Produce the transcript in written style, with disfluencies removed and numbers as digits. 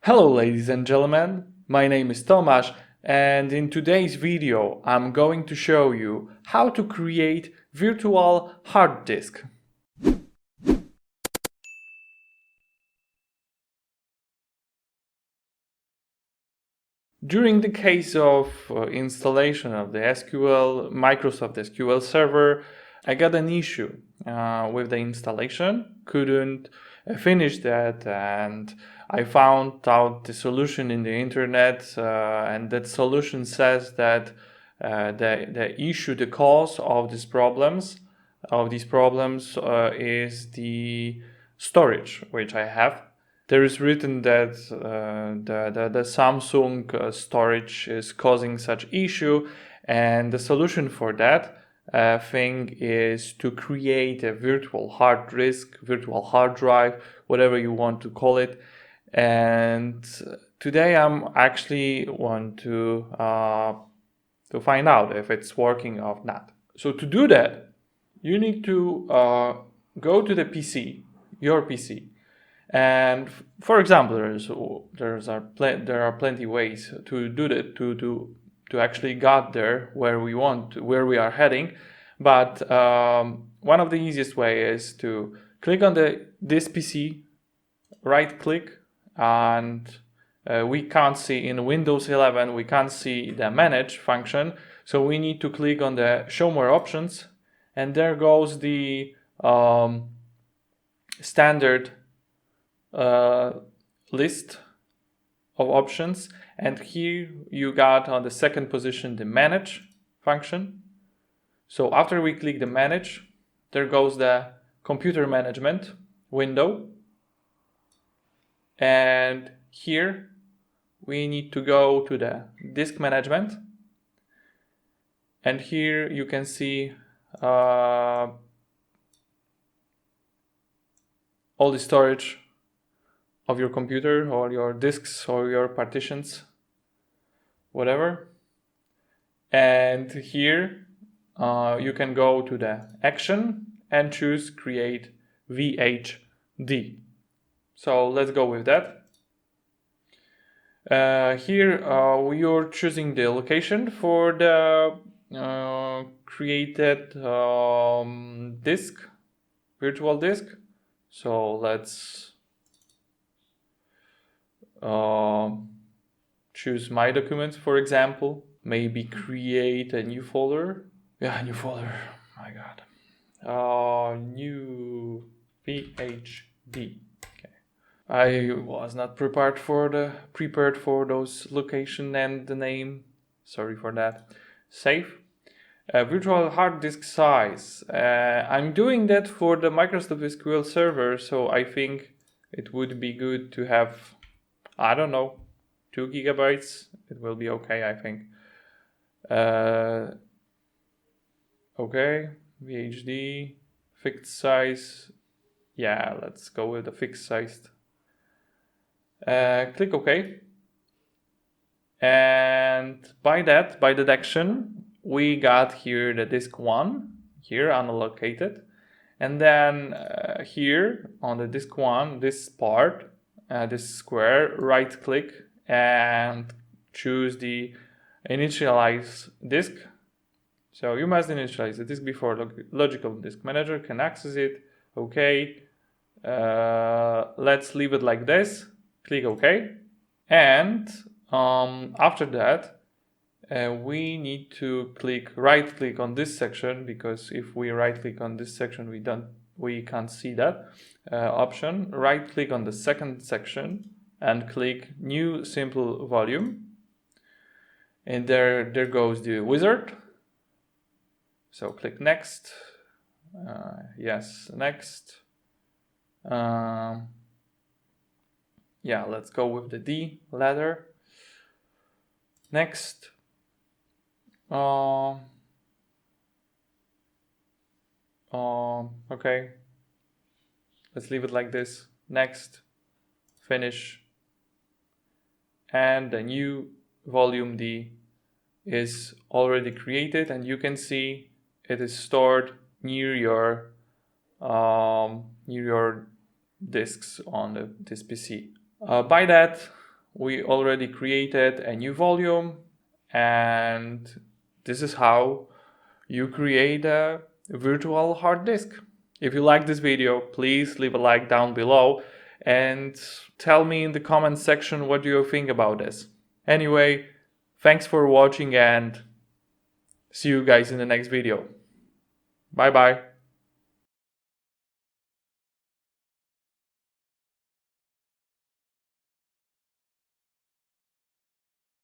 Hello ladies and gentlemen, my name is Tomasz and in today's video I'm going to show you how to create virtual hard disk. During the case of installation of the Microsoft SQL Server, I got an issue with the installation, couldn't finish that, and I found out the solution in the internet, and that solution says that the cause of these problems is the storage which I have. There is written that the Samsung storage is causing such issue, and the solution for that thing is to create a virtual hard disk, virtual hard drive, whatever you want to call it. And today I'm actually want to find out if it's working or not. So to do that, you need to go to the PC, your PC. And for example, there are plenty ways to do that to actually get there where we are heading. But one of the easiest way is to click on this PC, right click, and we can't see in Windows 11 we can't see the manage function, so we need to click on the show more options, and there goes the standard list of options, and here you got on the second position the manage function. So after we click the manage, there goes the computer management window, and here we need to go to the disk management, and here you can see all the storage of your computer or your disks or your partitions, whatever. And here you can go to the action and choose create VHD. So let's go with that. Here you're choosing the location for the created disk, virtual disk. So let's choose my documents, for example. Maybe create a new folder. Yeah, new folder. My God. New VHD. Okay. I was not prepared for those location and the name. Sorry for that. Save. Virtual hard disk size. I'm doing that for the Microsoft SQL Server, so I think it would be good to have, I don't know, 2 gigabytes. It will be okay, I think. Okay, VHD, fixed size. Yeah, let's go with the fixed sized. Click OK. And by that action, we got here the disk 1, here unallocated. And then here on the disk 1, this part, this square, right click and choose the initialize disk. So you must initialize the disk before logical disk manager can access it. Okay. Let's leave it like this. Click OK. And after that, we need to right click on this section, because if we right click on this section, we can't see that option. Right click on the second section and click new simple volume, and there goes the wizard. So click next. Yes, next. Yeah, let's go with the D letter. Next. Okay. Let's leave it like this. Next. Finish. And the new volume D is already created, and you can see it is stored near your disks on this PC. By that, we already created a new volume, and this is how you create a virtual hard disk. If you like this video, please leave a like down below and tell me in the comment section what you think about this. Anyway, thanks for watching and see you guys in the next video. Bye bye.